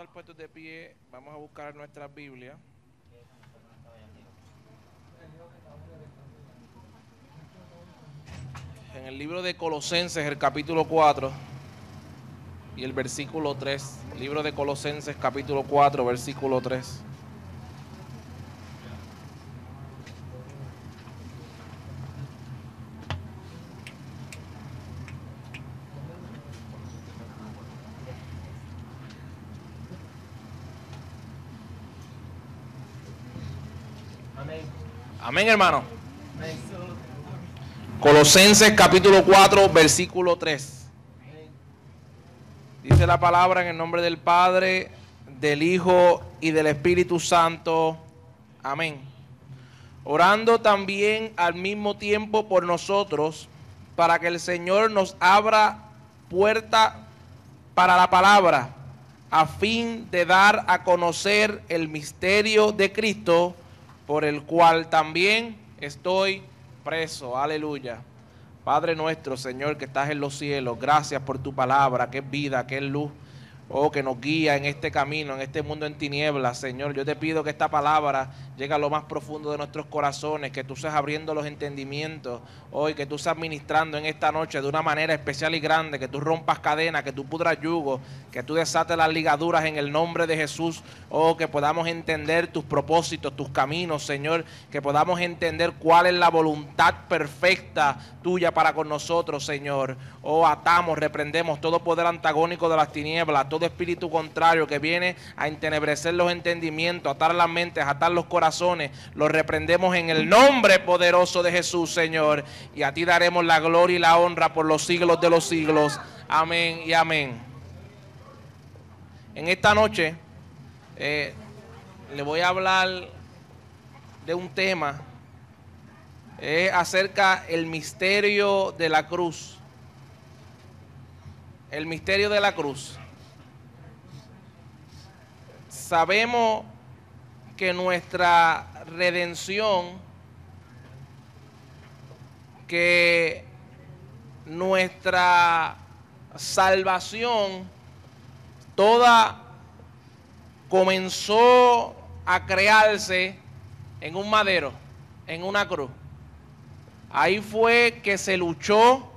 estar puestos de pie, vamos a buscar nuestras Biblias. En el libro de Colosenses, el capítulo 4 y el versículo 3. Libro de Colosenses, capítulo 4, versículo 3. Amén, hermano. Colosenses capítulo 4, versículo 3. Dice la palabra en el nombre del Padre, del Hijo y del Espíritu Santo. Amén. Orando también al mismo tiempo por nosotros, para que el Señor nos abra puerta para la palabra, a fin de dar a conocer el misterio de Cristo, por el cual también estoy preso. Aleluya. Padre nuestro, Señor, que estás en los cielos, gracias por tu palabra, que es vida, que es luz, oh, que nos guía en este camino, en este mundo en tinieblas. Señor, yo te pido que esta palabra llegue a lo más profundo de nuestros corazones, que tú seas abriendo los entendimientos, hoy, que tú seas ministrando en esta noche de una manera especial y grande, que tú rompas cadenas, que tú pudras yugos, que tú desates las ligaduras en el nombre de Jesús, oh, que podamos entender tus propósitos, tus caminos, Señor, que podamos entender cuál es la voluntad perfecta tuya para con nosotros, Señor. Oh, atamos, reprendemos todo poder antagónico de las tinieblas, todo espíritu contrario que viene a entenebrecer los entendimientos, atar las mentes, atar los corazones, los reprendemos en el nombre poderoso de Jesús, Señor, y a ti daremos la gloria y la honra por los siglos de los siglos. Amén y amén. En esta noche le voy a hablar de un tema acerca del misterio de la cruz. El misterio de la cruz. Sabemos que nuestra redención, que nuestra salvación, toda comenzó a crearse en un madero, en una cruz. Ahí fue que se luchó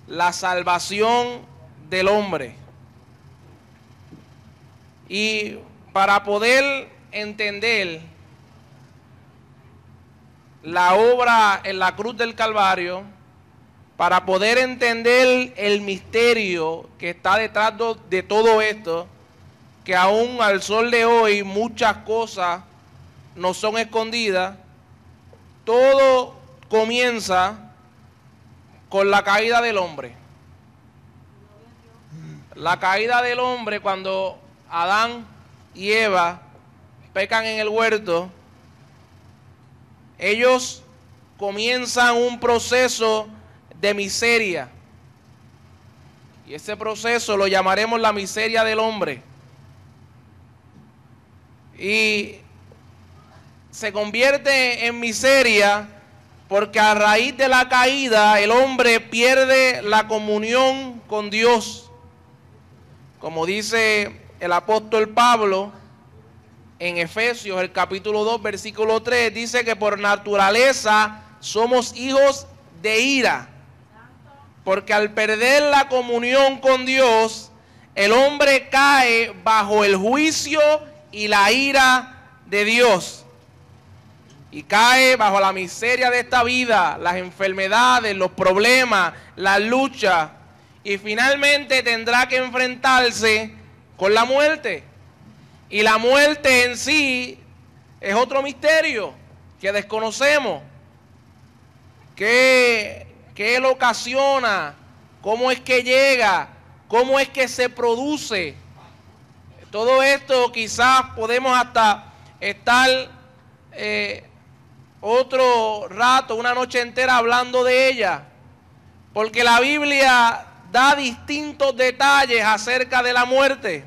la salvación del hombre. Y para poder entender la obra en la cruz del Calvario, para poder entender el misterio que está detrás de todo esto, que aún al sol de hoy muchas cosas no son escondidas, todo comienza con la caída del hombre. La caída del hombre, cuando Adán y Eva pecan en el huerto, ellos comienzan un proceso de miseria. Y ese proceso lo llamaremos la miseria del hombre. Y se convierte en miseria porque a raíz de la caída el hombre pierde la comunión con Dios. Como dice el apóstol Pablo en Efesios, el capítulo 2, versículo 3, dice que por naturaleza somos hijos de ira. Porque al perder la comunión con Dios, el hombre cae bajo el juicio y la ira de Dios. Y cae bajo la miseria de esta vida, las enfermedades, los problemas, la lucha. Y finalmente tendrá que enfrentarse con la muerte. Y la muerte en sí es otro misterio que desconocemos. ¿Qué lo ocasiona? ¿Cómo es que llega? ¿Cómo es que se produce? Todo esto quizás podemos hasta estar otro rato, una noche entera hablando de ella. Porque la Biblia da distintos detalles acerca de la muerte.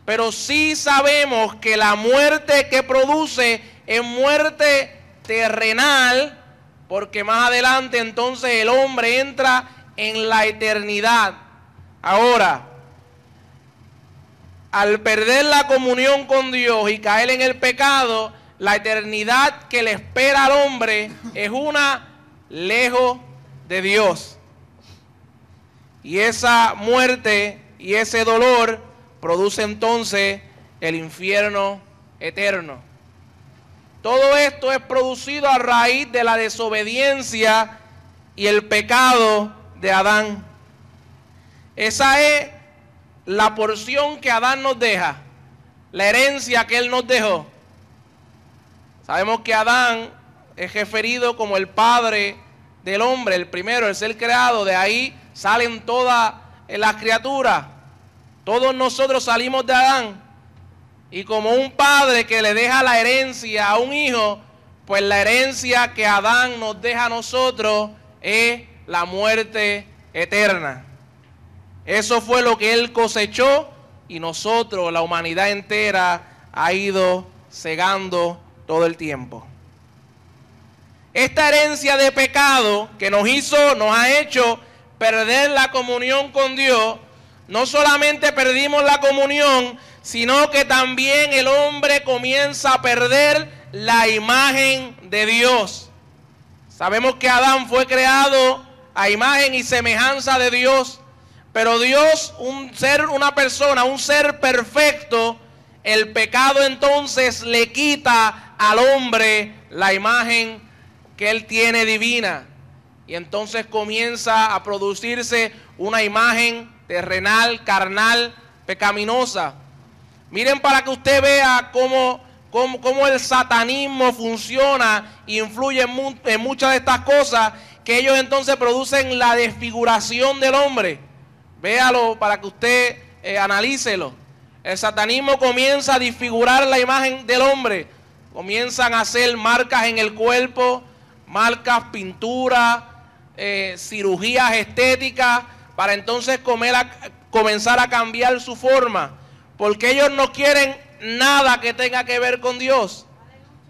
Pero sí sabemos que la muerte que produce es muerte terrenal, porque más adelante entonces el hombre entra en la eternidad. Ahora, al perder la comunión con Dios y caer en el pecado, la eternidad que le espera al hombre es una lejos de Dios. Y esa muerte y ese dolor produce entonces el infierno eterno. Todo esto es producido a raíz de la desobediencia y el pecado de Adán. Esa es la porción que Adán nos deja, la herencia que él nos dejó. Sabemos que Adán es referido como el padre del hombre, el primero, el ser creado. De ahí salen todas las criaturas. Todos nosotros salimos de Adán. Y como un padre que le deja la herencia a un hijo, pues la herencia que Adán nos deja a nosotros es la muerte eterna. Eso fue lo que él cosechó y nosotros, la humanidad entera, ha ido segando todo el tiempo. Esta herencia de pecado que nos ha hecho perder la comunión con Dios. No solamente perdimos la comunión, sino que también el hombre comienza a perder la imagen de Dios. Sabemos que Adán fue creado a imagen y semejanza de Dios, pero Dios, un ser perfecto, el pecado entonces le quita al hombre la imagen que él tiene divina. Y entonces comienza a producirse una imagen terrenal, carnal, pecaminosa. Miren, para que usted vea cómo el satanismo funciona e influye en muchas de estas cosas, que ellos entonces producen la desfiguración del hombre. Véalo para que usted analícelo. El satanismo comienza a desfigurar la imagen del hombre. Comienzan a hacer marcas en el cuerpo, marcas, pinturas, cirugías estéticas, para entonces comenzar a cambiar su forma. Porque ellos no quieren nada que tenga que ver con Dios.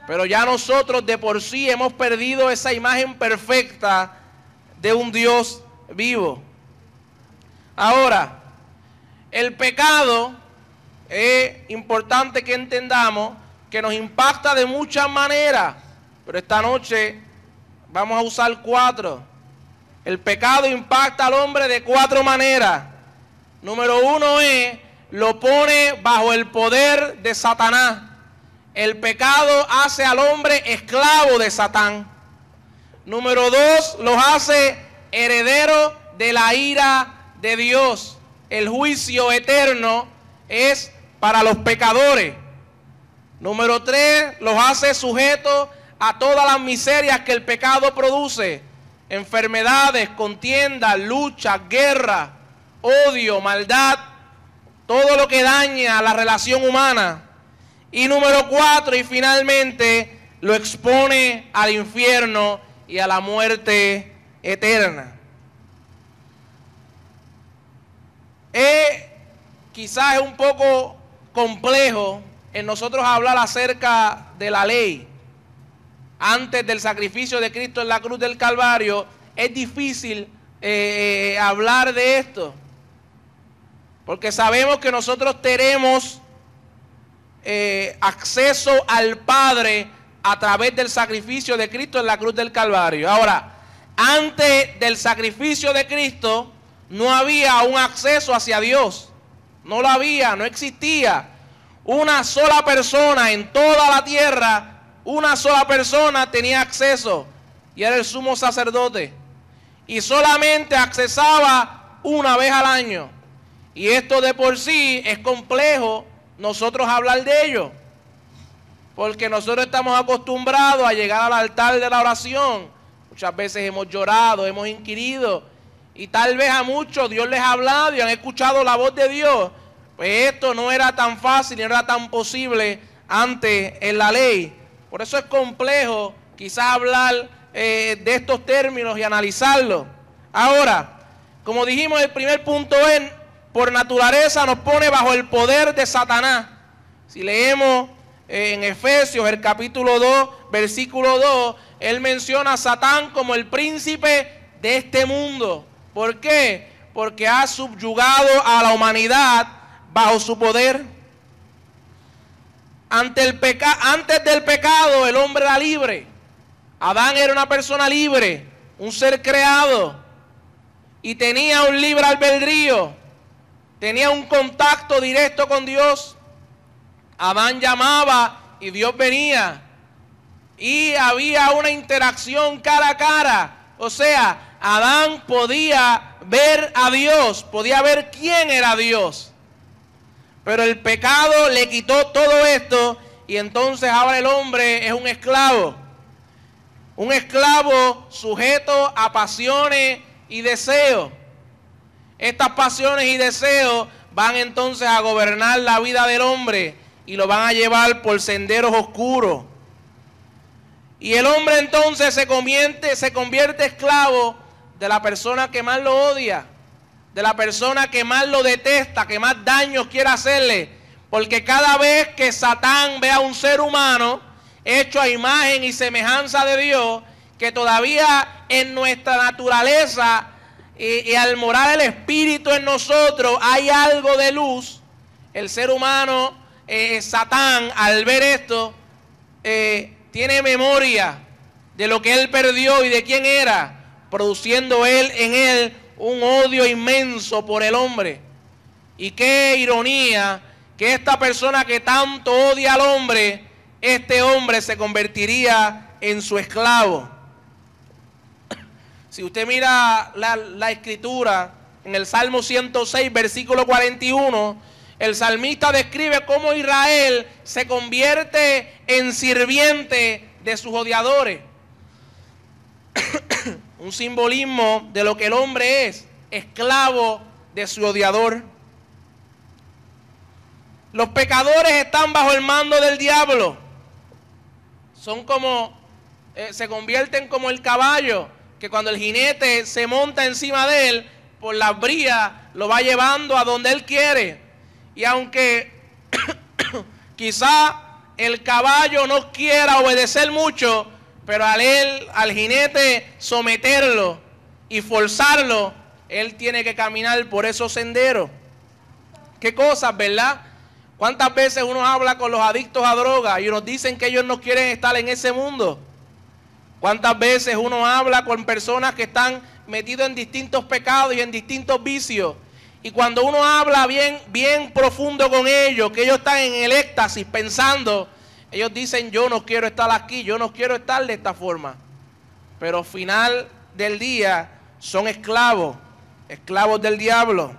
Pero ya nosotros de por sí hemos perdido esa imagen perfecta de un Dios vivo. Ahora, el pecado es importante que entendamos que nos impacta de muchas maneras. Pero esta noche vamos a usar 4. El pecado impacta al hombre de 4 maneras. Número 1 es, lo pone bajo el poder de Satanás. El pecado hace al hombre esclavo de Satán. Número 2, los hace herederos de la ira de Dios. El juicio eterno es para los pecadores. Número 3, los hace sujetos a todas las miserias que el pecado produce. Enfermedades, contiendas, luchas, guerra, odio, maldad, todo lo que daña a la relación humana. Y número 4, y finalmente, lo expone al infierno y a la muerte eterna. Quizás es un poco complejo en nosotros hablar acerca de la ley. Antes del sacrificio de Cristo en la cruz del Calvario, es difícil hablar de esto. Porque sabemos que nosotros tenemos acceso al Padre a través del sacrificio de Cristo en la cruz del Calvario. Ahora, antes del sacrificio de Cristo, no había un acceso hacia Dios. No lo había, no existía. Una sola persona en toda la tierra, una sola persona tenía acceso, y era el sumo sacerdote. Y solamente accesaba una vez al año. Y esto de por sí es complejo nosotros hablar de ello, porque nosotros estamos acostumbrados a llegar al altar de la oración. Muchas veces hemos llorado, hemos inquirido, y tal vez a muchos Dios les ha hablado y han escuchado la voz de Dios. Pues esto no era tan fácil, no era tan posible antes en la ley. Por eso es complejo quizás hablar de estos términos y analizarlos. Ahora, como dijimos, el primer punto es, por naturaleza nos pone bajo el poder de Satanás. Si leemos en Efesios el capítulo 2, versículo 2, él menciona a Satán como el príncipe de este mundo. ¿Por qué? Porque ha subyugado a la humanidad bajo su poder. Antes del pecado, el hombre era libre. Adán era una persona libre, un ser creado, y tenía un libre albedrío, tenía un contacto directo con Dios. Adán llamaba y Dios venía, y había una interacción cara a cara. O sea, Adán podía ver a Dios, podía ver quién era Dios. Pero el pecado le quitó todo esto, y entonces ahora el hombre es un esclavo. Un esclavo sujeto a pasiones y deseos. Estas pasiones y deseos van entonces a gobernar la vida del hombre y lo van a llevar por senderos oscuros. Y el hombre entonces se convierte esclavo de la persona que más lo odia, de la persona que más lo detesta, que más daño quiere hacerle. Porque cada vez que Satán ve a un ser humano hecho a imagen y semejanza de Dios, que todavía en nuestra naturaleza y al morar el Espíritu en nosotros hay algo de luz, el ser humano, Satán, al ver esto, tiene memoria de lo que él perdió y de quién era, produciendo en él un odio inmenso por el hombre. Y qué ironía que esta persona que tanto odia al hombre, este hombre se convertiría en su esclavo. Si usted mira la escritura en el Salmo 106, versículo 41, el salmista describe cómo Israel se convierte en sirviente de sus odiadores. Un simbolismo de lo que el hombre es, esclavo de su odiador. Los pecadores están bajo el mando del diablo. Son como, se convierten como el caballo, que cuando el jinete se monta encima de él, por las brías lo va llevando a donde él quiere. Y aunque quizá el caballo no quiera obedecer mucho, pero al jinete someterlo y forzarlo, él tiene que caminar por esos senderos. Qué cosas, ¿verdad? ¿Cuántas veces uno habla con los adictos a droga y nos dicen que ellos no quieren estar en ese mundo? ¿Cuántas veces uno habla con personas que están metidos en distintos pecados y en distintos vicios? Y cuando uno habla bien profundo con ellos, que ellos están en el éxtasis pensando, ellos dicen: yo no quiero estar aquí, yo no quiero estar de esta forma. Pero al final del día son esclavos del diablo.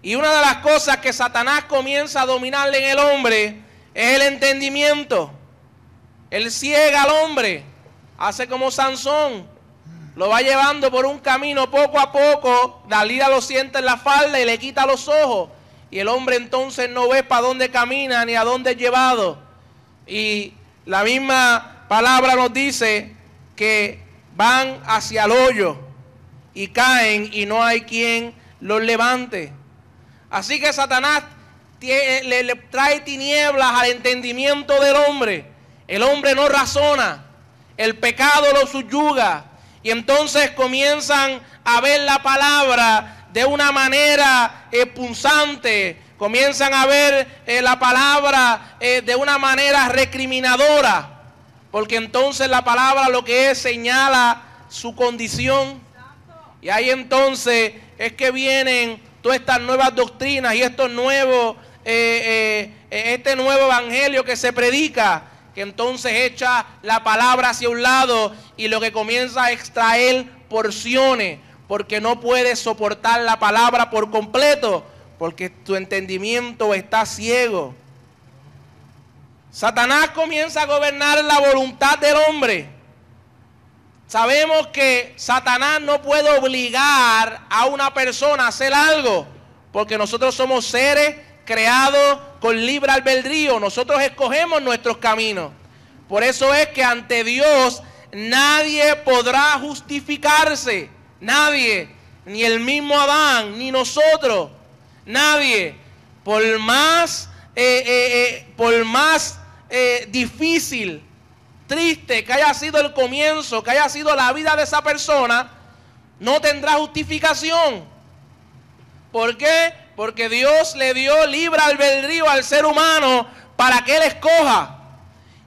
Y una de las cosas que Satanás comienza a dominarle en el hombre es el entendimiento. Él ciega al hombre, hace como Sansón, lo va llevando por un camino poco a poco, Dalila lo siente en la falda y le quita los ojos. Y el hombre entonces no ve para dónde camina ni a dónde es llevado. Y la misma palabra nos dice que van hacia el hoyo y caen y no hay quien los levante. Así que Satanás le trae tinieblas al entendimiento del hombre. El hombre no razona, el pecado lo subyuga, y entonces comienzan a ver la palabra de una manera punzante, comienzan a ver la palabra de una manera recriminadora, porque entonces la palabra lo que es señala su condición. Y ahí entonces es que vienen todas estas nuevas doctrinas y estos nuevos, este nuevo evangelio que se predica, que entonces echa la palabra hacia un lado y lo que comienza a extraer porciones, porque no puedes soportar la palabra por completo, porque tu entendimiento está ciego. Satanás comienza a gobernar la voluntad del hombre. Sabemos que Satanás no puede obligar a una persona a hacer algo, porque nosotros somos seres creados con libre albedrío. Nosotros escogemos nuestros caminos. Por eso es que ante Dios nadie podrá justificarse. Nadie, ni el mismo Adán, ni nosotros. Nadie. Por más difícil, triste que haya sido el comienzo, que haya sido la vida de esa persona, no tendrá justificación. ¿Por qué? Porque Dios le dio libre albedrío al ser humano para que él escoja.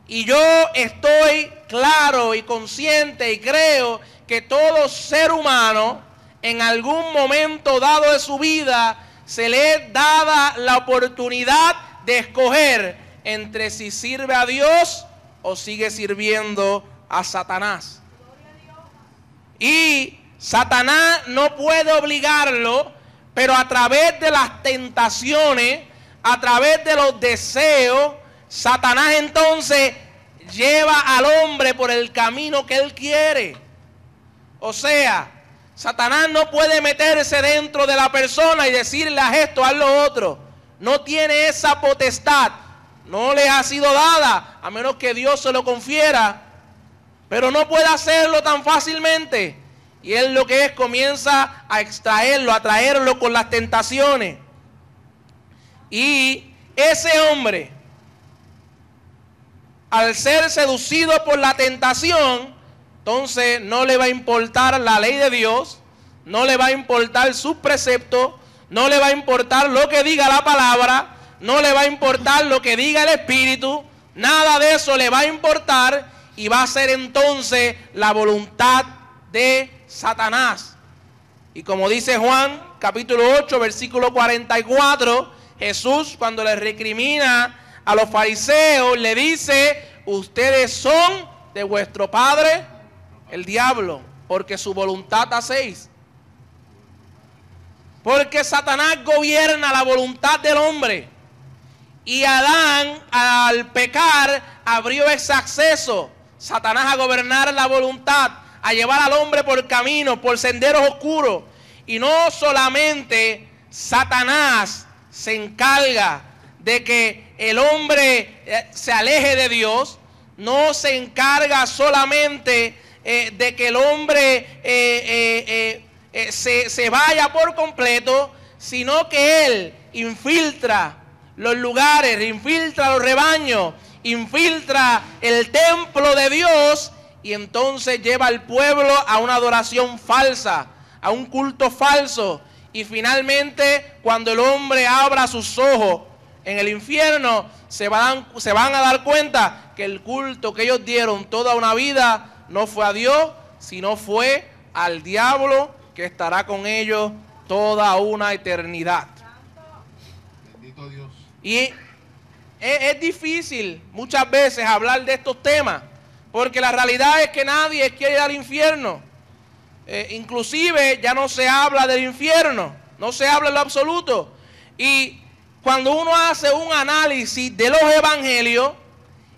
Y yo estoy claro y consciente y creo que todo ser humano en algún momento dado de su vida se le es dada la oportunidad de escoger entre si sirve a Dios o sigue sirviendo a Satanás. Y Satanás no puede obligarlo, pero a través de las tentaciones, a través de los deseos, Satanás entonces lleva al hombre por el camino que él quiere. O sea, Satanás no puede meterse dentro de la persona y decirle haz esto, haz lo otro. No tiene esa potestad. No le ha sido dada, a menos que Dios se lo confiera. Pero no puede hacerlo tan fácilmente. Y él lo que es, comienza a extraerlo, a traerlo con las tentaciones. Y ese hombre, al ser seducido por la tentación, entonces no le va a importar la ley de Dios, no le va a importar sus preceptos, no le va a importar lo que diga la palabra, no le va a importar lo que diga el Espíritu, nada de eso le va a importar y va a ser entonces la voluntad de Satanás. Y como dice Juan capítulo 8 versículo 44, Jesús cuando le recrimina a los fariseos le dice: ustedes son de vuestro padre el diablo, porque su voluntad hacéis. Porque Satanás gobierna la voluntad del hombre. Y Adán, al pecar, abrió ese acceso, Satanás, a gobernar la voluntad, a llevar al hombre por caminos, por senderos oscuros. Y no solamente Satanás se encarga de que el hombre se aleje de Dios, no se encarga solamente de que el hombre se vaya por completo, sino que él infiltra los lugares, infiltra los rebaños, infiltra el templo de Dios y entonces lleva al pueblo a una adoración falsa, a un culto falso. Y finalmente, cuando el hombre abra sus ojos en el infierno, se van a dar cuenta que el culto que ellos dieron toda una vida no fue a Dios, sino fue al diablo, que estará con ellos toda una eternidad. Bendito Dios. Y es difícil muchas veces hablar de estos temas, porque la realidad es que nadie quiere ir al infierno. Inclusive ya no se habla del infierno, no se habla en lo absoluto. Y cuando uno hace un análisis de los evangelios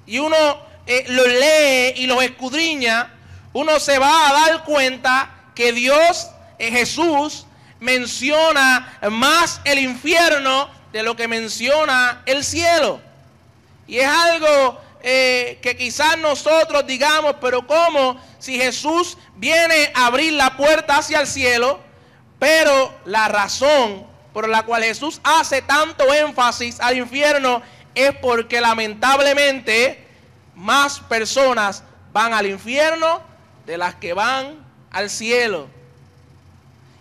y uno los lee y los escudriña, uno se va a dar cuenta que Dios, Jesús, menciona más el infierno de lo que menciona el cielo. Y es algo que quizás nosotros digamos, pero ¿cómo? Si Jesús viene a abrir la puerta hacia el cielo, pero la razón por la cual Jesús hace tanto énfasis al infierno es porque lamentablemente más personas van al infierno de las que van al cielo.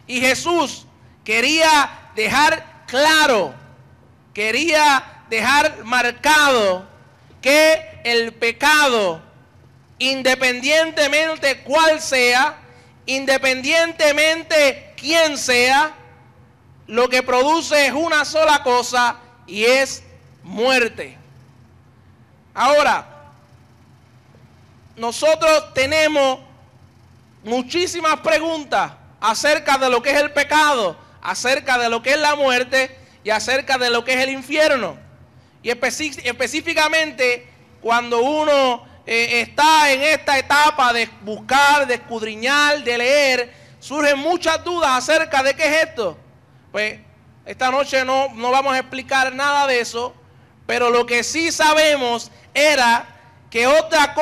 Y Jesús quería dejar claro, quería dejar marcado que el pecado, independientemente cuál sea, independientemente quién sea, lo que produce es una sola cosa y es muerte. Ahora, nosotros tenemos muchísimas preguntas acerca de lo que es el pecado, acerca de lo que es la muerte y acerca de lo que es el infierno. Y específicamente cuando uno está en esta etapa de buscar, de escudriñar, de leer, surgen muchas dudas acerca de qué es esto. Pues esta noche no vamos a explicar nada de eso, pero lo que sí sabemos era que otra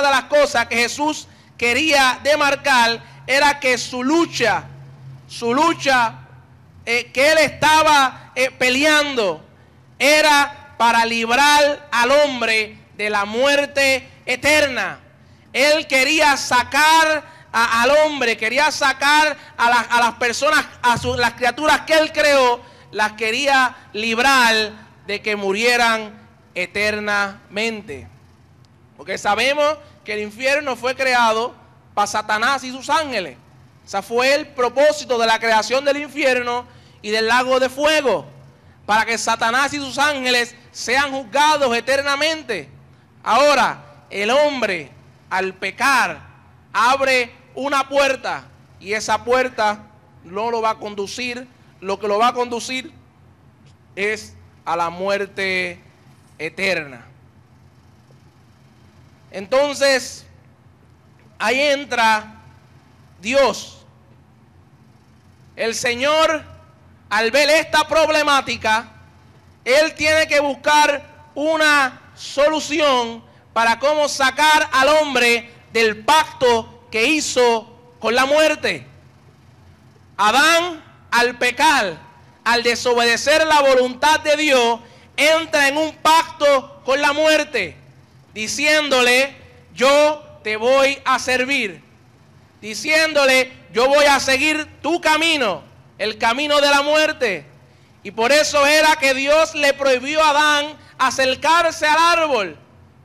de las cosas que Jesús quería demarcar era que su lucha que él estaba peleando era para librar al hombre de la muerte eterna. Él quería sacar al hombre, quería sacar a las personas, las criaturas que Él creó, las quería librar de que murieran eternamente. Porque sabemos que el infierno fue creado para Satanás y sus ángeles. Ese fue el propósito de la creación del infierno y del lago de fuego, para que Satanás y sus ángeles sean juzgados eternamente. Ahora, el hombre, al pecar, abre una puerta, y esa puerta no lo va a conducir, lo que lo va a conducir es a la muerte eterna. Entonces, ahí entra Dios. El Señor, al ver esta problemática, Él tiene que buscar una solución para cómo sacar al hombre del pacto que hizo con la muerte. Adán, al pecar, al desobedecer la voluntad de Dios, entra en un pacto con la muerte, diciéndole: yo te voy a servir, diciéndole: yo voy a seguir tu camino, el camino de la muerte. Y por eso era que Dios le prohibió a Adán acercarse al árbol.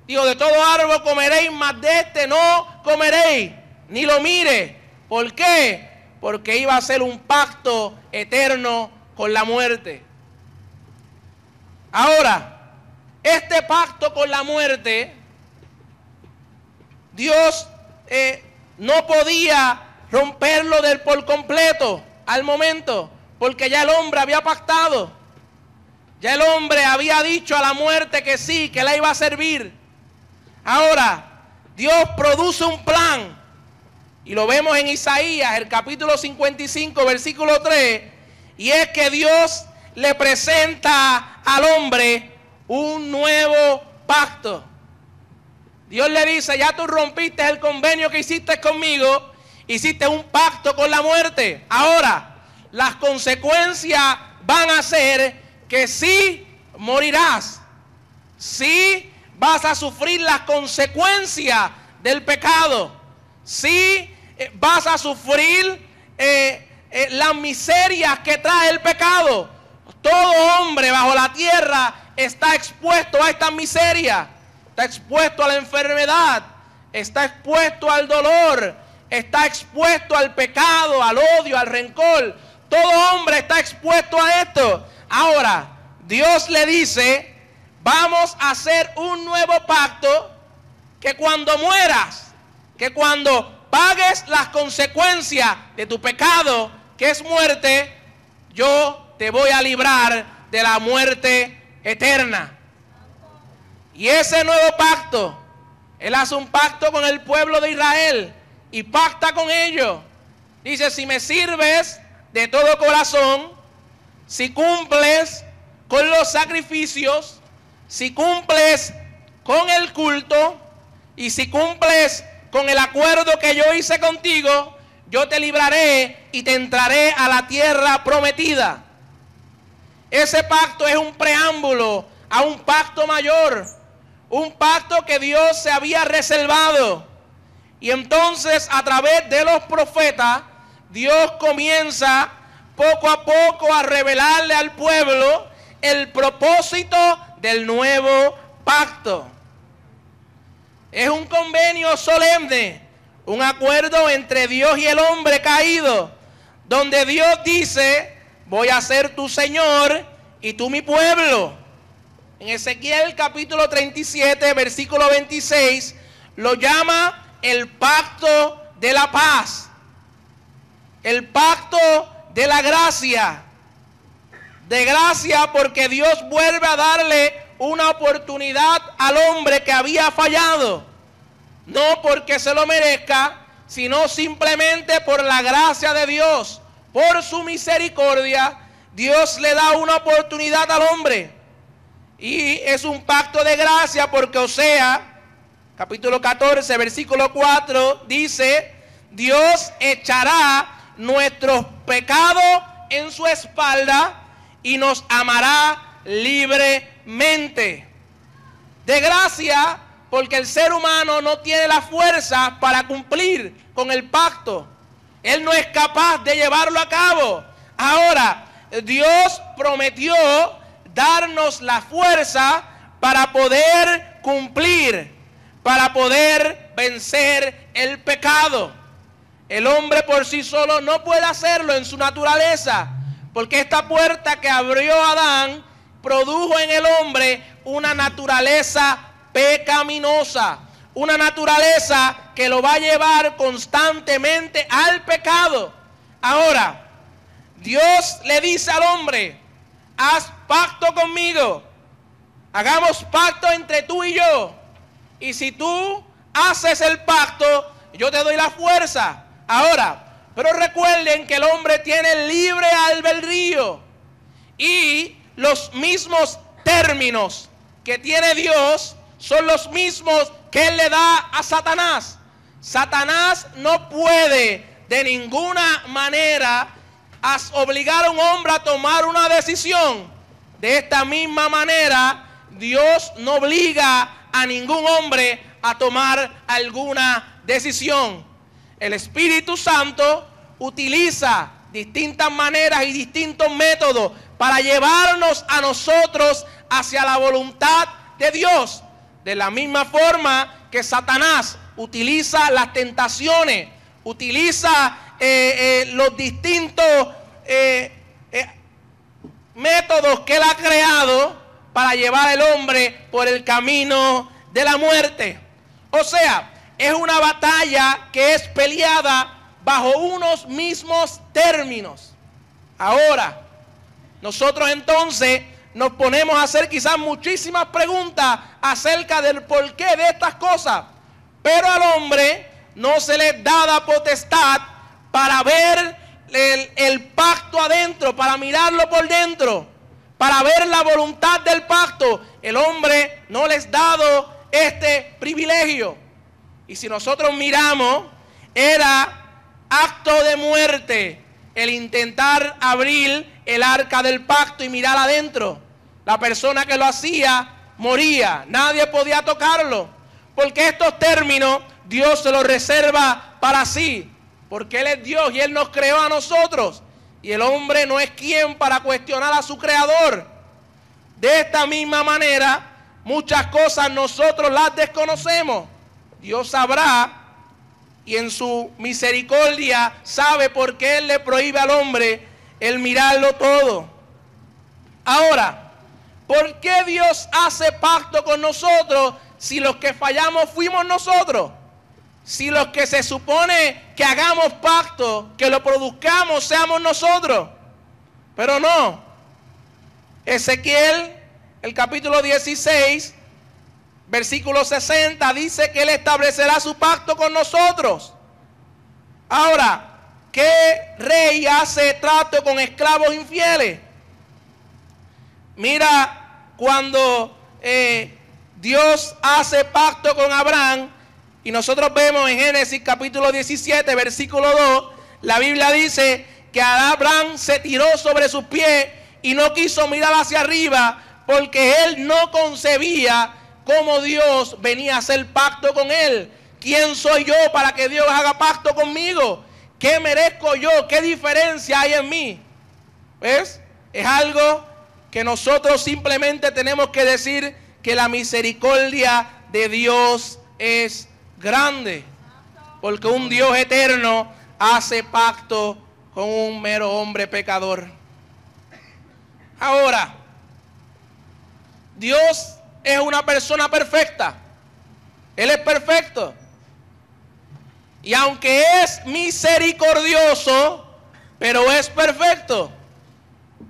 Dijo: de todo árbol comeréis, mas de este no comeréis, ni lo mire. ¿Por qué? Porque iba a ser un pacto eterno con la muerte. Ahora, este pacto con la muerte, Dios no podía romperlo por completo al momento, porque ya el hombre había pactado. Ya el hombre había dicho a la muerte que sí, que la iba a servir. Ahora, Dios produce un plan, y lo vemos en Isaías, el capítulo 55, versículo 3, y es que Dios le presenta al hombre un nuevo pacto. Dios le dice: ya tú rompiste el convenio que hiciste conmigo, hiciste un pacto con la muerte. Ahora, las consecuencias van a ser que sí morirás, sí vas a sufrir las consecuencias del pecado, sí vas a sufrir las miserias que trae el pecado. Todo hombre bajo la tierra está expuesto a estas miserias, está expuesto a la enfermedad, está expuesto al dolor, está expuesto al pecado, al odio, al rencor. Todo hombre está expuesto a esto. Ahora, Dios le dice: vamos a hacer un nuevo pacto, que cuando mueras, que cuando pagues las consecuencias de tu pecado, que es muerte, yo te voy a librar de la muerte eterna. Y ese nuevo pacto, Él hace un pacto con el pueblo de Israel y pacta con ellos. Dice: si me sirves de todo corazón, si cumples con los sacrificios, si cumples con el culto y si cumples con el acuerdo que yo hice contigo, yo te libraré y te entraré a la tierra prometida. Ese pacto es un preámbulo a un pacto mayor, un pacto que Dios se había reservado. Y entonces, a través de los profetas, Dios comienza poco a poco a revelarle al pueblo el propósito del nuevo pacto. Es un convenio solemne, un acuerdo entre Dios y el hombre caído, donde Dios dice: voy a ser tu Señor y tú mi pueblo. En Ezequiel capítulo 37, versículo 26, lo llama el pacto de la paz, el pacto de la gracia. De gracia, porque Dios vuelve a darle una oportunidad al hombre que había fallado. No porque se lo merezca, sino simplemente por la gracia de Dios. Por su misericordia, Dios le da una oportunidad al hombre. Y es un pacto de gracia porque Osea, capítulo 14, versículo 4, dice: Dios echará nuestros pecados en su espalda y nos amará libremente. De gracia porque el ser humano no tiene la fuerza para cumplir con el pacto. Él no es capaz de llevarlo a cabo. Ahora, Dios prometió darnos la fuerza para poder cumplir, para poder vencer el pecado. El hombre por sí solo no puede hacerlo en su naturaleza, porque esta puerta que abrió Adán produjo en el hombre una naturaleza pecaminosa, una naturaleza que lo va a llevar constantemente al pecado. Ahora, Dios le dice al hombre: haz pacto conmigo, hagamos pacto entre tú y yo, y si tú haces el pacto, yo te doy la fuerza. Ahora, pero recuerden que el hombre tiene libre albedrío, y los mismos términos que tiene Dios son los mismos que Él le da a Satanás. Satanás no puede de ninguna manera obligar a un hombre a tomar una decisión. De esta misma manera, Dios no obliga a ningún hombre a tomar alguna decisión. El Espíritu Santo utiliza distintas maneras y distintos métodos para llevarnos a nosotros hacia la voluntad de Dios. De la misma forma que Satanás utiliza las tentaciones, utiliza los distintos métodos que Él ha creado para llevar al hombre por el camino de la muerte. O sea, es una batalla que es peleada bajo unos mismos términos. Ahora, nosotros entonces nos ponemos a hacer quizás muchísimas preguntas acerca del porqué de estas cosas, pero al hombre no se le da la potestad para ver el pacto adentro, para mirarlo por dentro, para ver la voluntad del pacto. El hombre no les ha dado este privilegio. Y si nosotros miramos, era acto de muerte el intentar abrir el arca del pacto y mirar adentro. La persona que lo hacía moría, nadie podía tocarlo, porque estos términos Dios se los reserva para sí, porque Él es Dios y Él nos creó a nosotros, y el hombre no es quien para cuestionar a su creador. De esta misma manera, muchas cosas nosotros las desconocemos. Dios sabrá, y en su misericordia sabe por qué Él le prohíbe al hombre el mirarlo todo. Ahora, ¿por qué Dios hace pacto con nosotros si los que fallamos fuimos nosotros? Si los que se supone que hagamos pacto, que lo produzcamos, seamos nosotros. Pero no. Ezequiel, el capítulo 16, versículo 60, dice que Él establecerá su pacto con nosotros. Ahora, ¿qué rey hace trato con esclavos infieles? Mira, cuando Dios hace pacto con Abraham, y nosotros vemos en Génesis capítulo 17, versículo 2, la Biblia dice que Abraham se tiró sobre sus pies y no quiso mirar hacia arriba, porque él no concebía cómo Dios venía a hacer pacto con él. ¿Quién soy yo para que Dios haga pacto conmigo? ¿Qué merezco yo? ¿Qué diferencia hay en mí? ¿Ves? Es algo que nosotros simplemente tenemos que decir, que la misericordia de Dios es grande, porque un Dios eterno hace pacto con un mero hombre pecador. Ahora, Dios es una persona perfecta. Él es perfecto. Y aunque es misericordioso, pero es perfecto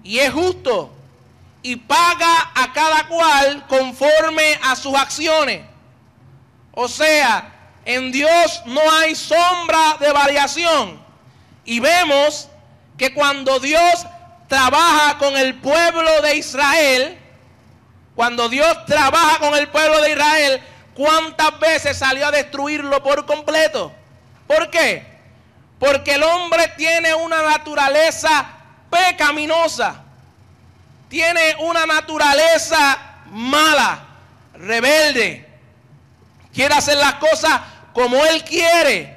y es justo y paga a cada cual conforme a sus acciones. O sea, en Dios no hay sombra de variación. Y vemos que cuando Dios trabaja con el pueblo de Israel, ¿cuántas veces salió a destruirlo por completo? ¿Por qué? Porque el hombre tiene una naturaleza pecaminosa, tiene una naturaleza mala, rebelde. quiere hacer las cosas como Él quiere.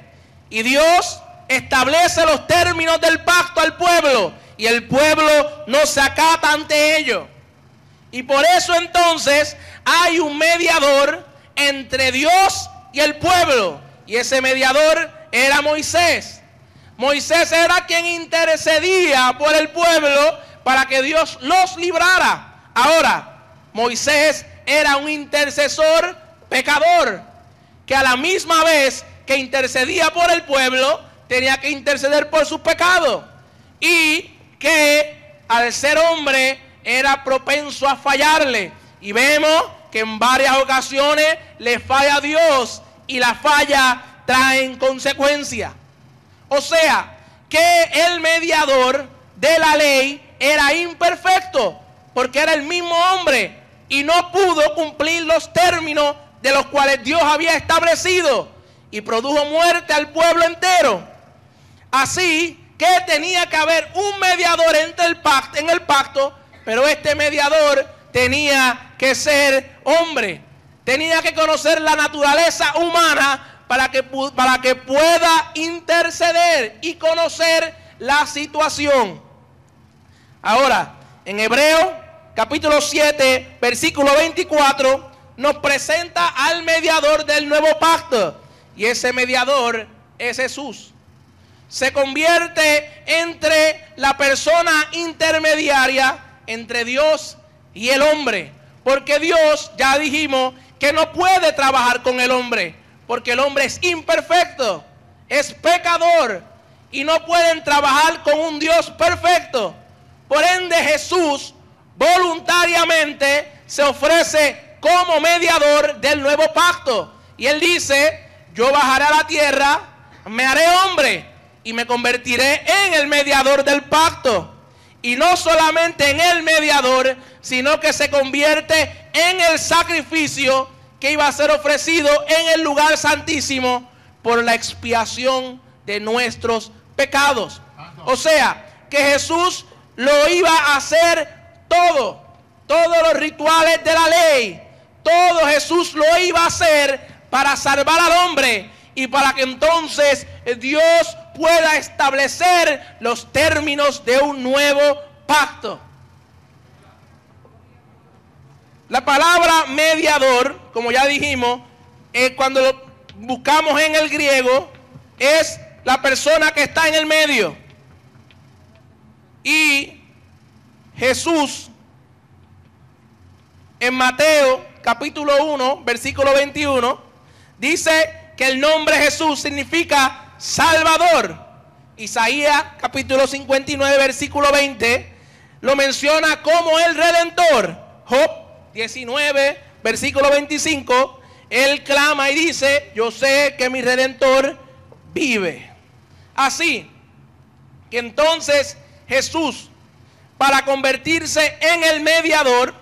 Y Dios establece los términos del pacto al pueblo, y el pueblo no se acata ante ello. Y por eso entonces hay un mediador entre Dios y el pueblo, y ese mediador era Moisés. Moisés era quien intercedía por el pueblo para que Dios los librara. Ahora, Moisés era un intercesor pecador, que a la misma vez que intercedía por el pueblo, tenía que interceder por sus pecados, y que al ser hombre era propenso a fallarle. Y vemos que en varias ocasiones le falla a Dios, y la falla trae consecuencias. O sea, que el mediador de la ley era imperfecto, porque era el mismo hombre y no pudo cumplir los términos de los cuales Dios había establecido, y produjo muerte al pueblo entero. Así que tenía que haber un mediador en el pacto, pero este mediador tenía que ser hombre, tenía que conocer la naturaleza humana para que pueda interceder y conocer la situación. Ahora, en Hebreos capítulo 7, versículo 24, nos presenta al mediador del nuevo pacto, y ese mediador es Jesús. Se convierte entre la persona intermediaria entre Dios y el hombre, porque Dios, ya dijimos, que no puede trabajar con el hombre, porque el hombre es imperfecto, es pecador, y no pueden trabajar con un Dios perfecto. Por ende, Jesús voluntariamente se ofrece como mediador del nuevo pacto, y Él dice: yo bajaré a la tierra, me haré hombre y me convertiré en el mediador del pacto. Y no solamente en el mediador, sino que se convierte en el sacrificio que iba a ser ofrecido en el lugar santísimo por la expiación de nuestros pecados. O sea, que Jesús lo iba a hacer todo, todos los rituales de la ley, todo Jesús lo iba a hacer para salvar al hombre, y para que entonces Dios pueda establecer los términos de un nuevo pacto. La palabra mediador, como ya dijimos, cuando lo buscamos en el griego, es la persona que está en el medio. Y Jesús, en Mateo capítulo 1, versículo 21, dice que el nombre Jesús significa Salvador. Isaías capítulo 59, versículo 20, lo menciona como el Redentor. Job 19, versículo 25, él clama y dice: yo sé que mi Redentor vive. Así que entonces Jesús, para convertirse en el mediador,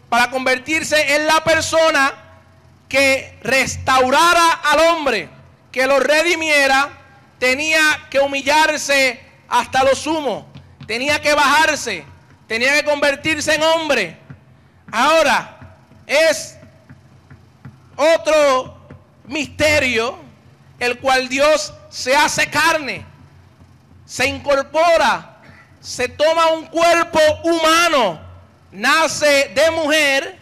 para convertirse en la persona que restaurara al hombre, que lo redimiera, tenía que humillarse hasta lo sumo, tenía que bajarse, tenía que convertirse en hombre. Ahora, es otro misterio el cual Dios se hace carne, se incorpora, se toma un cuerpo humano, nace de mujer,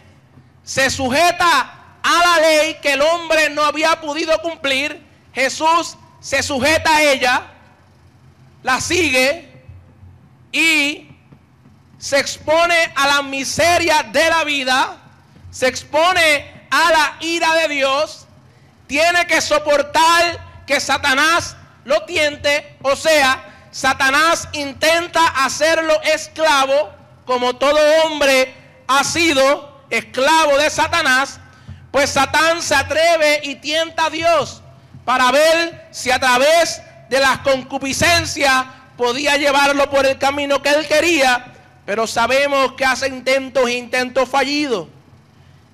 se sujeta a la ley que el hombre no había podido cumplir. Jesús se sujeta a ella, la sigue y se expone a la miseria de la vida, se expone a la ira de Dios, tiene que soportar que Satanás lo tiente, o sea, Satanás intenta hacerlo esclavo, como todo hombre ha sido esclavo de Satanás. Pues Satán se atreve y tienta a Dios para ver si a través de las concupiscencias podía llevarlo por el camino que él quería, pero sabemos que hace intentos fallidos.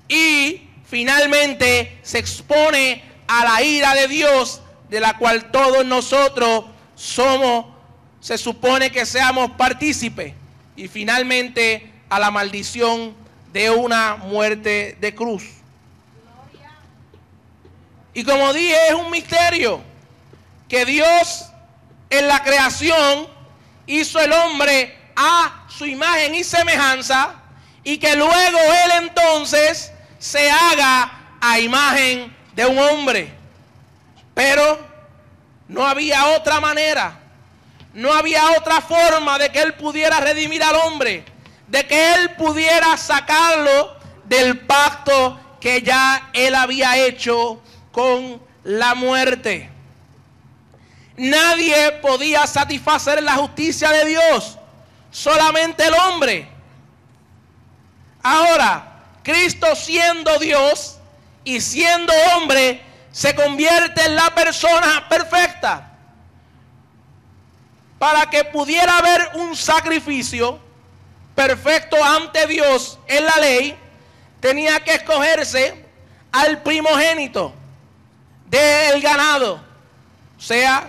Y finalmente se expone a la ira de Dios, de la cual todos nosotros se supone que seamos partícipes. Y finalmente a la maldición de una muerte de cruz. Y como dije, es un misterio que Dios en la creación hizo el hombre a su imagen y semejanza, y que luego él entonces se haga a imagen de un hombre. Pero no había otra manera, no había otra forma de que él pudiera redimir al hombre, de que él pudiera sacarlo del pacto que ya él había hecho con la muerte. Nadie podía satisfacer la justicia de Dios, solamente el hombre. Ahora, Cristo siendo Dios y siendo hombre, se convierte en la persona perfecta. Para que pudiera haber un sacrificio perfecto ante Dios en la ley, tenía que escogerse al primogénito del ganado. O sea,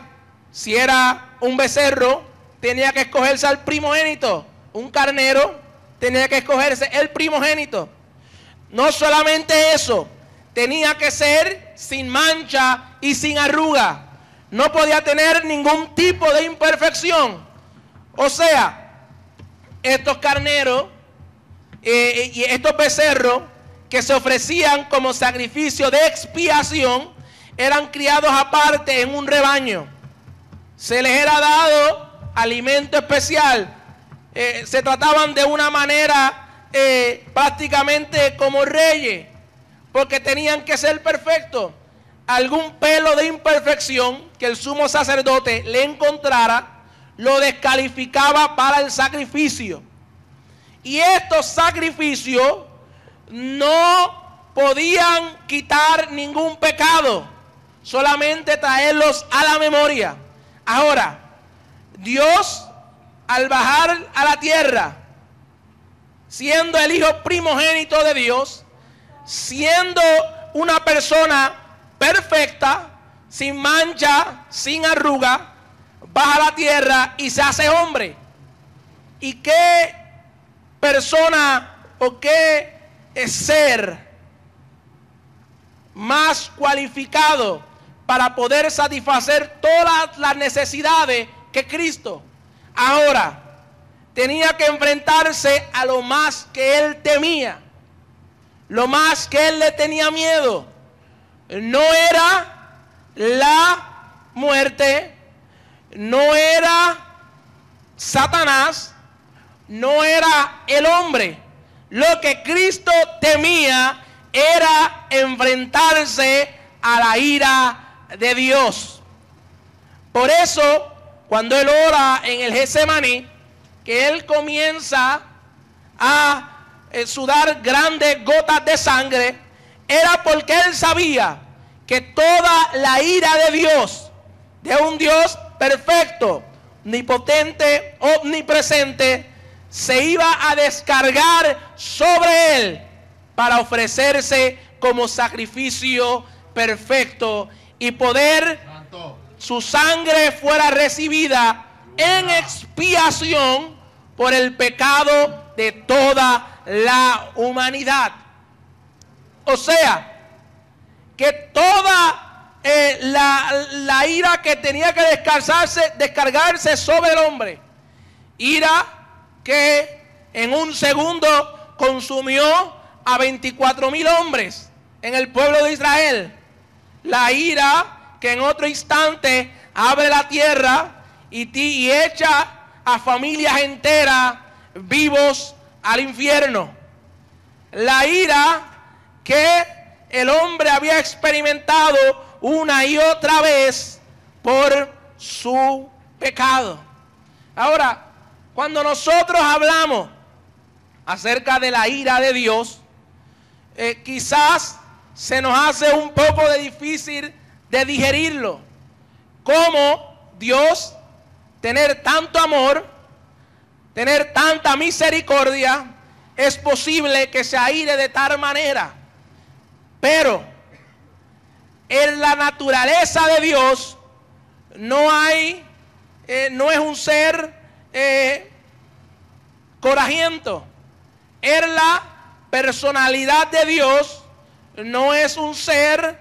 si era un becerro, tenía que escogerse al primogénito. Un carnero, tenía que escogerse el primogénito. No solamente eso, tenía que ser sin mancha y sin arruga. No podía tener ningún tipo de imperfección. O sea, estos carneros y estos becerros que se ofrecían como sacrificio de expiación eran criados aparte en un rebaño. Se les era dado alimento especial. Se trataban de una manera prácticamente como reyes, porque tenían que ser perfectos. Algún pelo de imperfección que el sumo sacerdote le encontrara lo descalificaba para el sacrificio. Y estos sacrificios no podían quitar ningún pecado, solamente traerlos a la memoria. Ahora, Dios, al bajar a la tierra, siendo el hijo primogénito de Dios, siendo una persona perfecta, sin mancha, sin arruga, baja a la tierra y se hace hombre. ¿Y qué persona o qué ser más cualificado para poder satisfacer todas las necesidades que Cristo? Ahora, tenía que enfrentarse a lo más que él temía, lo más que él le tenía miedo. No era la muerte, no era Satanás, no era el hombre. Lo que Cristo temía era enfrentarse a la ira de Dios. Por eso, cuando él ora en el Getsemaní, que él comienza a sudar grandes gotas de sangre, era porque él sabía que toda la ira de Dios, de un Dios perfecto, omnipotente, omnipresente, se iba a descargar sobre él para ofrecerse como sacrificio perfecto y poder su sangre fuera recibida en expiación por el pecado de toda la humanidad. O sea, que toda la ira que tenía que descargarse sobre el hombre, ira que en un segundo consumió a 24,000 hombres en el pueblo de Israel, la ira que en otro instante abre la tierra y echa a familias enteras vivos al infierno, la ira que el hombre había experimentado una y otra vez por su pecado. Ahora, cuando nosotros hablamos acerca de la ira de Dios, quizás se nos hace un poco de difícil de digerirlo. ¿Cómo Dios, tener tanto amor, tener tanta misericordia, es posible que se aire de tal manera? Pero en la naturaleza de Dios no es un ser corajiento. En la personalidad de Dios no es un ser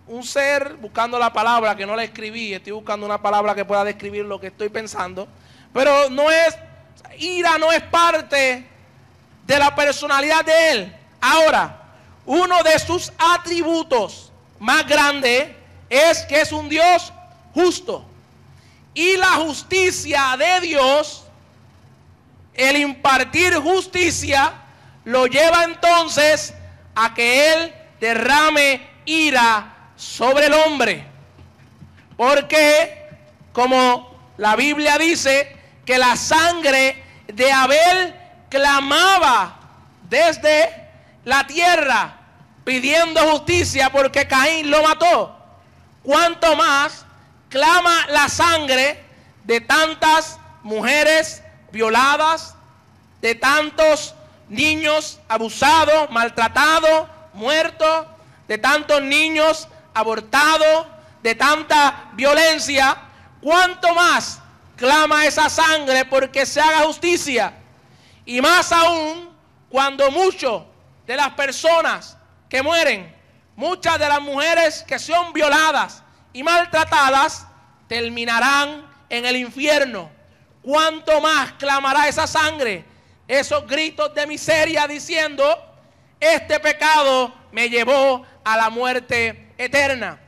un ser, buscando la palabra que no la escribí, estoy buscando una palabra que pueda describir lo que estoy pensando, pero ira no es parte de la personalidad de él. Ahora, uno de sus atributos más grandes es que es un Dios justo. Y la justicia de Dios, el impartir justicia, lo lleva entonces a que Él derrame ira sobre el hombre. Porque, como la Biblia dice, que la sangre de Abel clamaba desde la tierra pidiendo justicia porque Caín lo mató. ¿Cuánto más clama la sangre de tantas mujeres violadas, de tantos niños abusados, maltratados, muertos, de tantos niños abortados, de tanta violencia? ¿Cuánto más clama esa sangre porque se haga justicia? Y más aún cuando muchas de las personas que mueren, muchas de las mujeres que son violadas y maltratadas, terminarán en el infierno. ¿Cuánto más clamará esa sangre? Esos gritos de miseria diciendo: este pecado me llevó a la muerte eterna.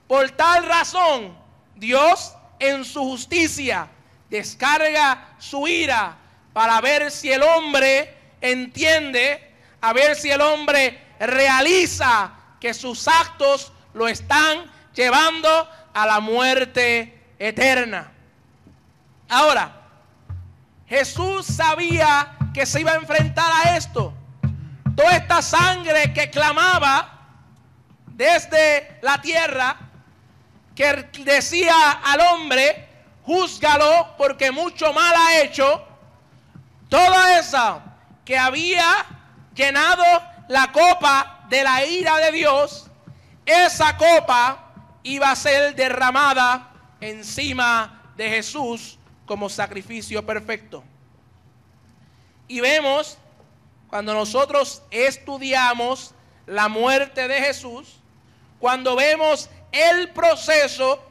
Por tal razón, Dios en su justicia descarga su ira para ver si el hombre entiende, a ver si el hombre realiza que sus actos lo están llevando a la muerte eterna. Ahora, Jesús sabía que se iba a enfrentar a esto. Toda esta sangre que clamaba desde la tierra, que decía al hombre: júzgalo porque mucho mal ha hecho. Toda esa que había llenado la copa de la ira de Dios, esa copa iba a ser derramada encima de Jesús como sacrificio perfecto. Y vemos, cuando nosotros estudiamos la muerte de Jesús, cuando vemos el proceso,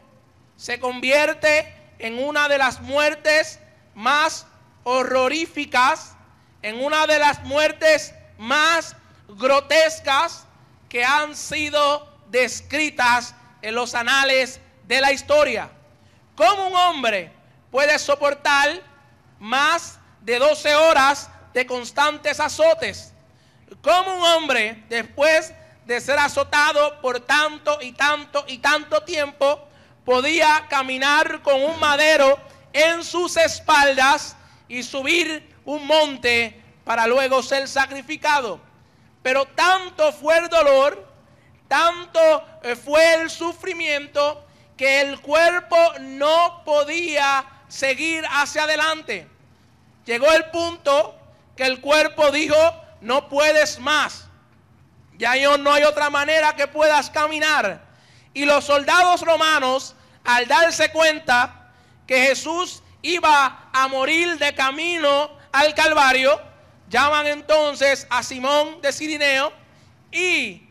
se convierte en una de las muertes más horroríficas, en una de las muertes más grotescas que han sido descritas en los anales de la historia. ¿Cómo un hombre puede soportar más de 12 horas de constantes azotes? ¿Cómo un hombre, después de ser azotado por tanto y tanto y tanto tiempo, podía caminar con un madero en sus espaldas y subir un monte para luego ser sacrificado? Pero tanto fue el dolor, tanto fue el sufrimiento, que el cuerpo no podía seguir hacia adelante. Llegó el punto que el cuerpo dijo: no puedes más, ya no hay otra manera que puedas caminar. Y los soldados romanos, al darse cuenta que Jesús iba a morir de camino al Calvario, llaman entonces a Simón de Cirineo y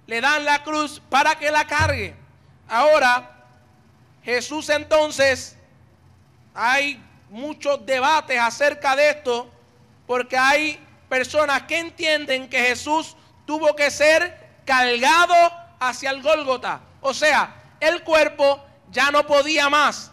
le dan la cruz para que la cargue. Ahora, Jesús entonces, hay muchos debates acerca de esto, porque hay personas que entienden que Jesús tuvo que ser cargado hacia el Gólgota. O sea, el cuerpo ya no podía más,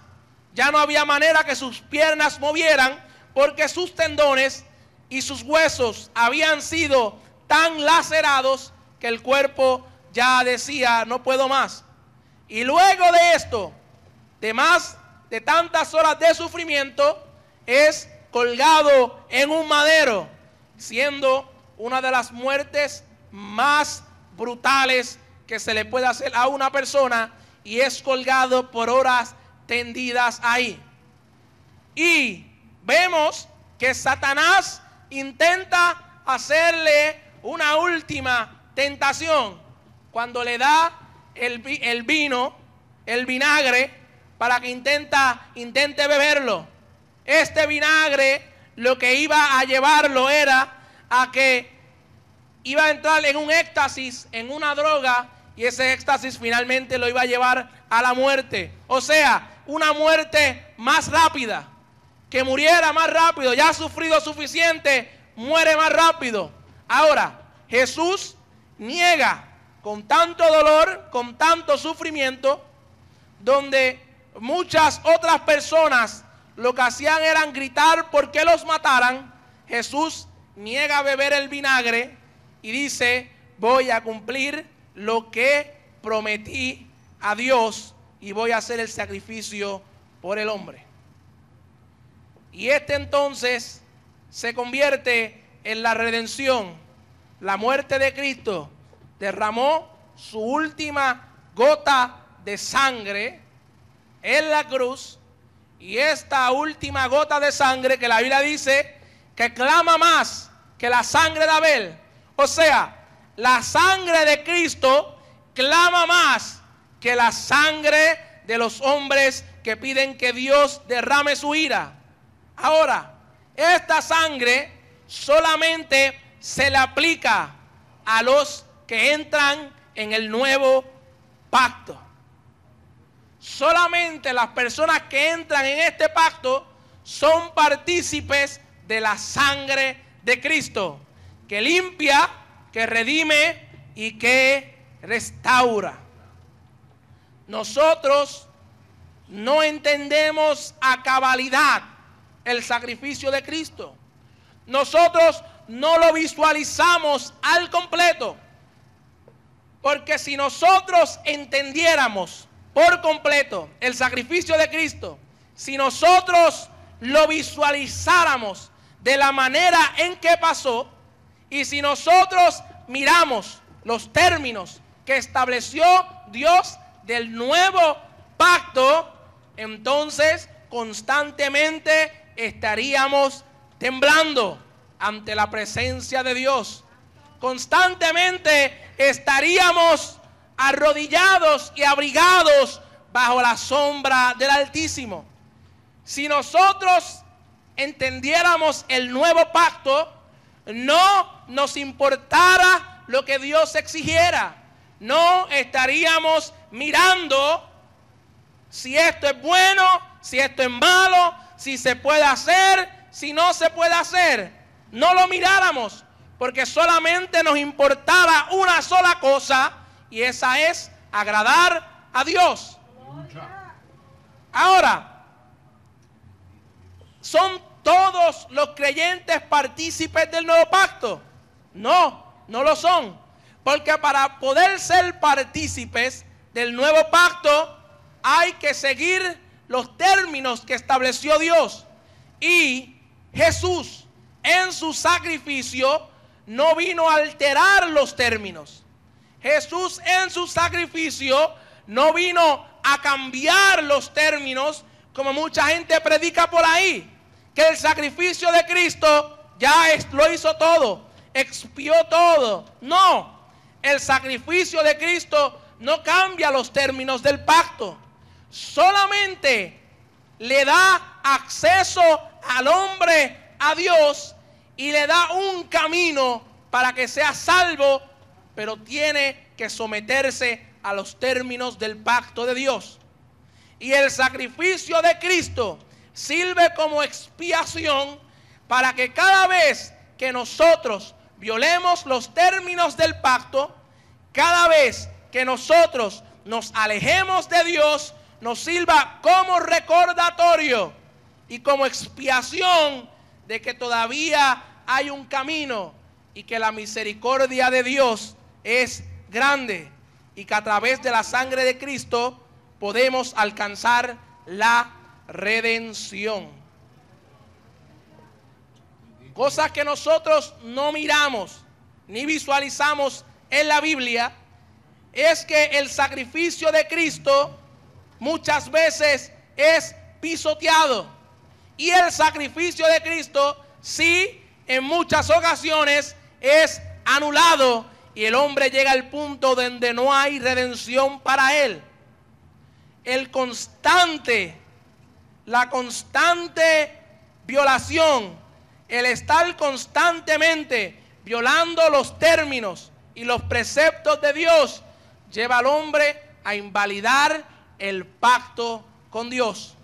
ya no había manera que sus piernas movieran, porque sus tendones y sus huesos habían sido tan lacerados que el cuerpo ya decía: no puedo más. Y luego de esto, de más de tantas horas de sufrimiento, es colgado en un madero, siendo una de las muertes más brutales que se le puede hacer a una persona, y es colgado por horas tendidas ahí. Y vemos que Satanás intenta hacerle una última tentación cuando le da el vino, el vinagre, para que intente beberlo. Este vinagre lo que iba a llevarlo era a que iba a entrar en un éxtasis, en una droga, y ese éxtasis finalmente lo iba a llevar a la muerte. O sea, una muerte más rápida, que muriera más rápido, ya ha sufrido suficiente, muere más rápido. Ahora, Jesús niega con tanto dolor, con tanto sufrimiento, donde muchas otras personas lo que hacían era gritar porque los mataran. Jesús niega beber el vinagre y dice: voy a cumplir lo que prometí a Dios y voy a hacer el sacrificio por el hombre. Y entonces se convierte en la redención. La muerte de Cristo derramó su última gota de sangre en la cruz, y esta última gota de sangre que la Biblia dice que clama más que la sangre de Abel. O sea, la sangre de Cristo clama más que la sangre de los hombres que piden que Dios derrame su ira. Ahora, esta sangre solamente se le aplica a los que entran en el nuevo pacto. Solamente las personas que entran en este pacto son partícipes de la sangre de Cristo, que limpia, que redime y que restaura. Nosotros no entendemos a cabalidad el sacrificio de Cristo. Nosotros no lo visualizamos al completo, porque si nosotros entendiéramos por completo el sacrificio de Cristo, si nosotros lo visualizáramos de la manera en que pasó, y si nosotros miramos los términos que estableció Dios del nuevo pacto, entonces constantemente estaríamos temblando ante la presencia de Dios. Constantemente estaríamos arrodillados y abrigados bajo la sombra del Altísimo. Si nosotros entendiéramos el nuevo pacto, no nos importara lo que Dios exigiera. No estaríamos mirando si esto es bueno, si esto es malo, si se puede hacer, si no se puede hacer. No lo miráramos, porque solamente nos importara una sola cosa, y esa es agradar a Dios. Ahora, ¿son todos los creyentes partícipes del nuevo pacto? No, no lo son. Porque para poder ser partícipes del nuevo pacto hay que seguir los términos que estableció Dios. Y Jesús en su sacrificio no vino a alterar los términos. Jesús en su sacrificio no vino a cambiar los términos como mucha gente predica por ahí, que el sacrificio de Cristo ya lo hizo todo, expió todo. No, el sacrificio de Cristo no cambia los términos del pacto, solamente le da acceso al hombre a Dios y le da un camino para que sea salvo, pero tiene que someterse a los términos del pacto de Dios. Y el sacrificio de Cristo sirve como expiación para que cada vez que nosotros violemos los términos del pacto, cada vez que nosotros nos alejemos de Dios, nos sirva como recordatorio y como expiación de que todavía hay un camino y que la misericordia de Dios es grande y que a través de la sangre de Cristo podemos alcanzar la redención. Cosas que nosotros no miramos ni visualizamos en la Biblia es que el sacrificio de Cristo muchas veces es pisoteado, y el sacrificio de Cristo sí en muchas ocasiones es anulado, y el hombre llega al punto donde no hay redención para él. La constante violación, el estar constantemente violando los términos y los preceptos de Dios, lleva al hombre a invalidar el pacto con Dios.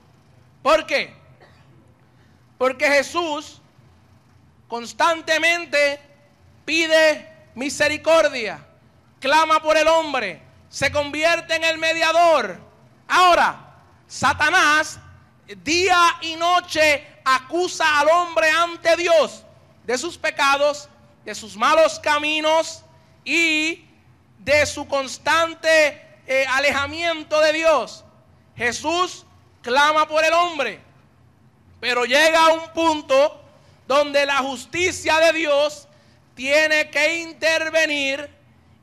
¿Por qué? Porque Jesús constantemente pide misericordia, clama por el hombre, se convierte en el mediador. Ahora, Satanás día y noche acusa al hombre ante Dios de sus pecados, de sus malos caminos y de su constante alejamiento de Dios. Jesús clama por el hombre, pero llega a un punto donde la justicia de Dios tiene que intervenir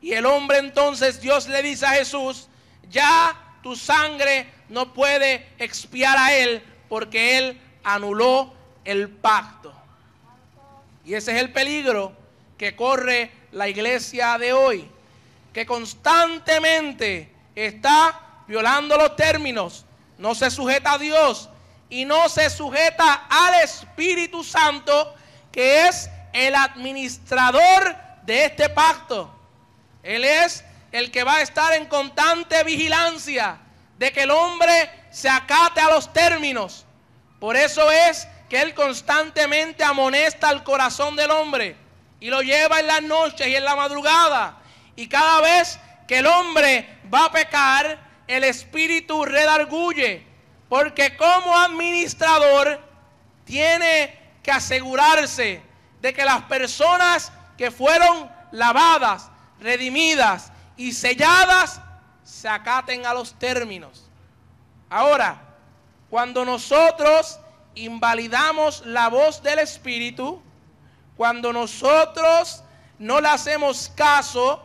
y el hombre entonces, Dios le dice a Jesús, ya tu sangre no puede expiar a él porque él anuló el pacto. Y ese es el peligro que corre la iglesia de hoy, que constantemente está violando los términos, no se sujeta a Dios y no se sujeta al Espíritu Santo, que es el administrador de este pacto. Él es el que va a estar en constante vigilancia de que el hombre se acate a los términos. Por eso es que él constantemente amonesta al corazón del hombre y lo lleva en las noches y en la madrugada. Y cada vez que el hombre va a pecar, el Espíritu redarguye, porque como administrador tiene que asegurarse de que las personas que fueron lavadas, redimidas y selladas se acaten a los términos. Ahora, cuando nosotros invalidamos la voz del Espíritu, cuando nosotros no le hacemos caso,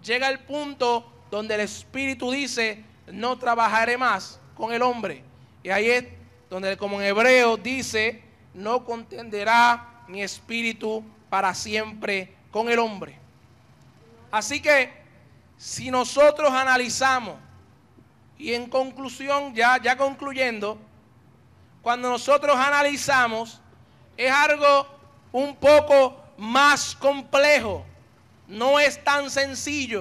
llega el punto donde el Espíritu dice, no trabajaré más con el hombre. Y ahí es donde, como en Hebreo dice, no contenderá mi espíritu para siempre con el hombre. Así que, si nosotros analizamos, y en conclusión, ya concluyendo, cuando nosotros analizamos, es algo un poco más complejo, no es tan sencillo.